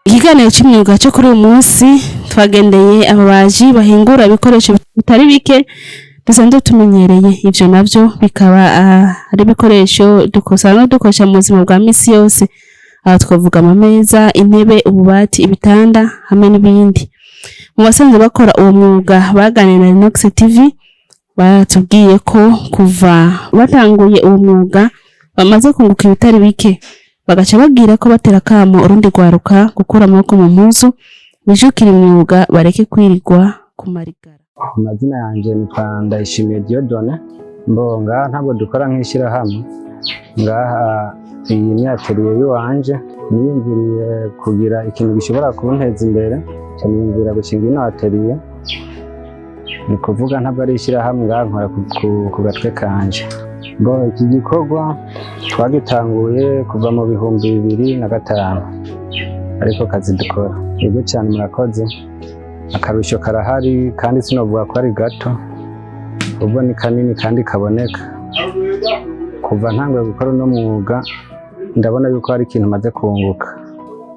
Ikiganiro c'imyuga cyo kuri uyu munsi twagendeye ababaji bahingura ibikoresho bitari bike dusanzwe tumenyereye. Ivyo navyo bikaba ari ibikoresho dusanzwe dukoresha mu buzima bwa misi yose. Aha twavuga amameza, intebe, ububati, ibitanda hamwe n'ibindi. Mu basanzwe bakora uwo mwuga baganira na Inox TV batubwiye ko kuva batanguye uwo mwuga bamaze kunguka ibitari bike. Bagaca babwira ko batera kamo urundi rwaruka gukura amaboko mu mpuzu bijukira imyuga bareke kwirirwa ku marigara. Amazina yanje nitwa Ndayishimiye Dieudonne. Mbonga ntabwo dukora nk'ishirahamwe ngaha iyi myateliye y'uwanje niyumviriye kugira ikintu gishobora kunteza imbere niyumvira gushinga ino ateliye. Ni kuvuga ntabwo ari ishirahamwe ngaha nkora ku gatwe kanje. Iki gikorwa twagitanguye kuva mu 2005 ariko kazi dukora yego cyane murakoze. Akarusho karahari kandi sinovuga ko ari gato, ubwo ni kanini kandi kaboneka. Kuva ntanguye gukora uno mwuga ndabona yuko hari ikintu maze kunguka,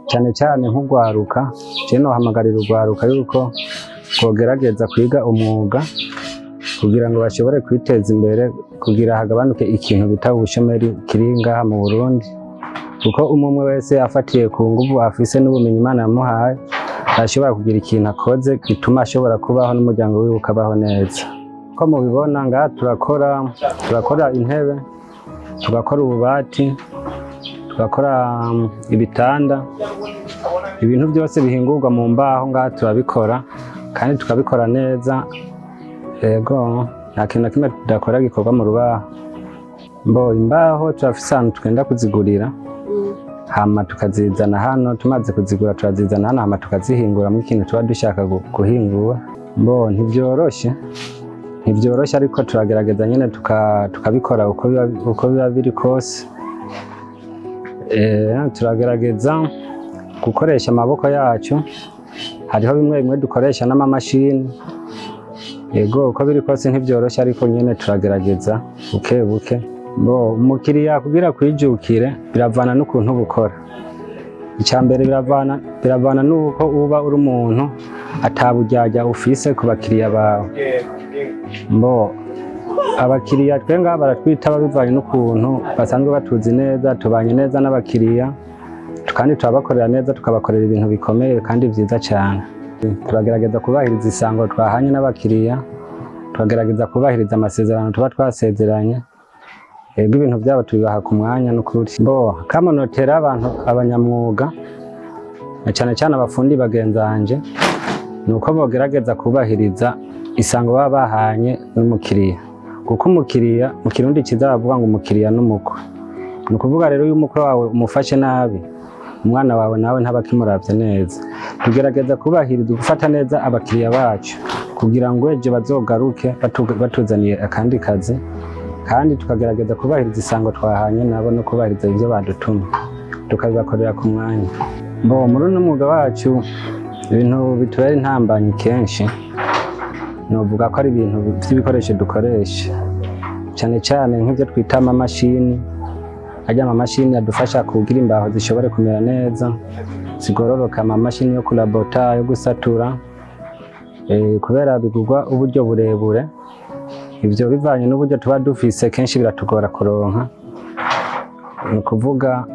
cyane cyane nk'ugwaruka. Je nohamagarira ugwaruka yuko kogerageza kwiga umwuga kugira ngo bashobore kwiteza imbere, kugira hagabanuke ikintu bita ubushomeri kiri ngaha mu Burundi, kuko umwe wese afatiye ku nguvu afise n'ubumenyi Imana yamuhaye ashobora kugira ikintu akoze gituma ashobora kubaho n'umuryango wiwe ukabaho neza. Ko mubibona ngaha turakora intebe, tugakora ububati, tugakora ibitanda, ibintu byose bihingurwa mu mbaho ngaha turabikora kandi tukabikora neza. Ego nta kintu na kimwe tudakora gikorwa mu rubaho. Imbaho turafise ahantu twenda kuzigurira hama tukazizana hano, tumaze kuzigura turazizana hano hama tukazihingura mu kintu tuba dushaka guhingura. Ntivyoroshe ariko turagerageza nyene tukabikora uko biba biri kose. Turagerageza gukoresha amaboko yacu, hariho bimwe dukoresha n'amamashini. Yego uko biri kose ntivyoroshe ariko nyene turagerageza buke buke. Umukiriya kugira kwijukire biravana n'ukuntu bukora. Icyambere biravana nuko uba uri umuntu ataburyarya ufise ku bakiriya bawe. Abakiriya twenga baratwitaba bivanye n'ukuntu basanzwe batuzi neza, tubanye neza n'abakiriya kandi turabakorera neza, tukabakorera ibintu bikomeye kandi vyiza cyane. Turagerageza kubahiriza isango twahanye n'abakiriya, turagerageza kubahiriza amasezerano tuba twasezeranye. Ego ibintu byabo tubibaha ku mwanya n'ukuri. Kamonotera abantu abanyamwuga cyane cyane abafundi bagenzanje nuko bogerageza kubahiriza isango baba bahanye n'umukiriya, kuko umukiriya mu Kirundi kiza bavuga ngo umukiriya n'umukwe. Ni ukuvuga rero uyu umukwe wawe umufashe nabi, umwana wawe nawe ntabakimuravye neza. Tugerageza kubahiriza gufata neza abakiriya bacu kugira ngo ejo bazogaruke batuzaniye akandi kazi, kandi tukagerageza kubahiriza isango twahanye nabo no kubahiriza ibyo badutumye tukabibakorera ku mwanya. Muri uno mwuga wacu ibintu bitubera intambanyi kenshi novuga ko ari ibintu by'ibikoresho dukoresha, cyane cyane nk'ibyo twita amamashini. Ajya amamashini adufasha kugira imbaho zishobore kumera neza zigororoka, amamashini yo kurabota, yo gusatura, kubera bigurwa uburyo burebure. Ivyo bivanye n'uburyo tuba dufise kenshi biratugora kuronka. Ni ukuvuga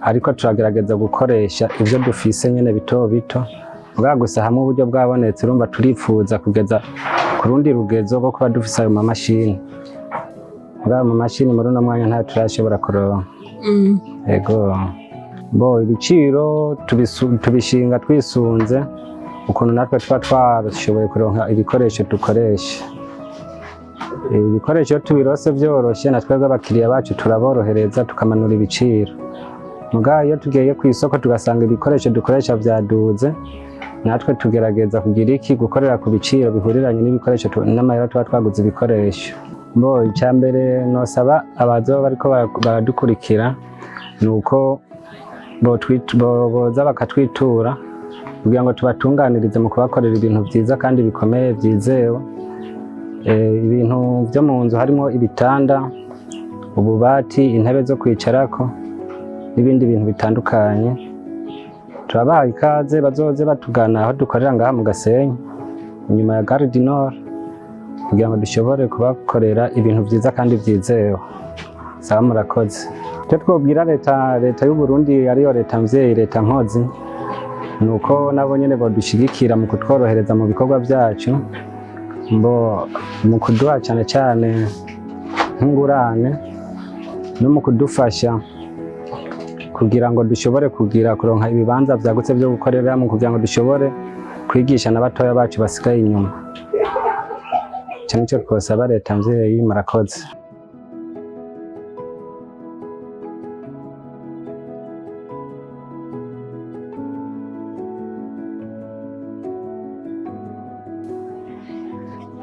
ariko turagerageza gukoresha ivyo dufise nyene bito bito, bwa gusa hamwe uburyo bwabonetse urumva turipfuza kugeza ku rundi rugezo rwo kuba dufise ayo mamashini. Mu mashini muri uno mwanya nta turashobora kuronka. Ego ibiciro tubishinga twisunze ukuntu natwe tuba twarashoboye kuronka ibikoresho dukoresha. Ibikoresho tubirose vyoroshe natwe abakiriya bacu turaborohereza tukamanura ibiciro. Muga iyo tugiye ku isoko tugasanga ibikoresho dukoresha vyaduze, natwe tugerageza kugira iki gukorera ku biciro bihuriranye n'ibikoresho n'amahera tuba twaguze ibikoresho. Icyambere nosaba abazoba bariko baradukurikira nuko boza bakatwitura kugira ngo tubatunganirize mu kubakorera ibintu vyiza kandi bikomeye vyizewe. ibintu byo mu nzu harimo ibitanda, ububati, intebe zo kwicarako n'ibindi bintu bitandukanye. Turabahaye ikaze bazoze batugana aho dukorera ngaha mu Gasenyi inyuma ya Gare du Nord kugira ngo dushobore kubakorera ibintu byiza kandi byizewe. Sawa, murakoze. Icyo twobwira leta y'u Burundi ariyo leta mvyeyi, leta nkozi, nuko nabo nyene bodushigikira mu kutworohereza mu bikorwa byacu, mu kuduha cyane cyane nk'ingurane no mu kudufasha kugira ngo dushobore kuronka ibibanza vyagutse byo gukoreramo kugira ngo dushobore kwigisha n'abatoya bacu basigaye inyuma. Icyo nicyo twosaba leta mvyeyi. Murakoze.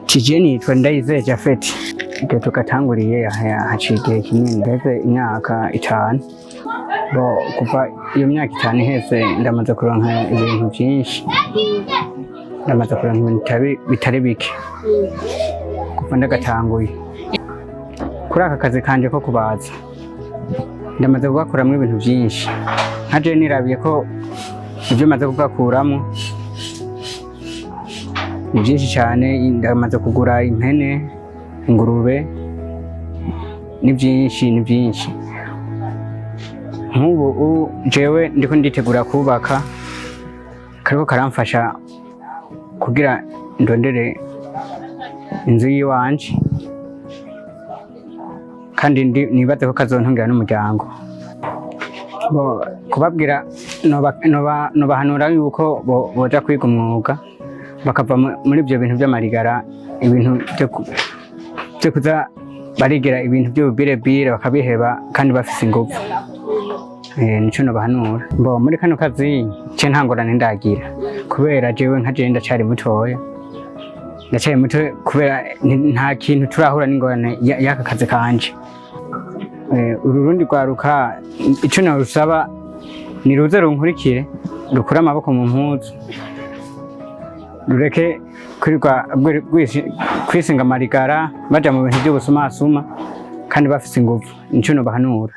Kijeni yitwa Ndayizeye Japhet. Igihe tukatanguriye haciye igihe kinini, ndetse imyaka 5. Kuva iyo myaka 5 iheze ndamaze kuronka ibintu byinshi, ndamaze kuronka ibintu bitari bike kuva ndagatanguye. Kuri aka kazi kanje ko kubaza ndamaze kugakuramo ibintu byinshi. Nkaje nirabiye ko ibyo maze kugakuramo ni byinshi cyane. Ndamaze kugura impene, ingurube, ni byinshi. Nk'ubu jewe ndiko nditegura kubaka, kariko karamfasha kugira ndondere inzu yiwanje, kandi nibaze ko kazontungira n'umuryango. Kubabwira nobahanura yuko boja kwiga umwuga bakava muri ibyo bintu by'amarigara, ibintu byo kuza barigira ibintu by'ububirebire bakabiheba kandi bafise ingufu. Nico nobahanura. Muri kano kazi ce ntangorane ndagira, kubera jewe nkaje ndacari mutoya, kubera nta kintu turahura n'ingorane y'aka kazi kanje. Ururundi rwaruka ico narusaba ni ruze runkurikire, rukure amaboko mu mpuzu, rureke kwisinga amarigara baja mu bintu by'ubusumasuma kandi bafise ingufu. Nico nobahanura.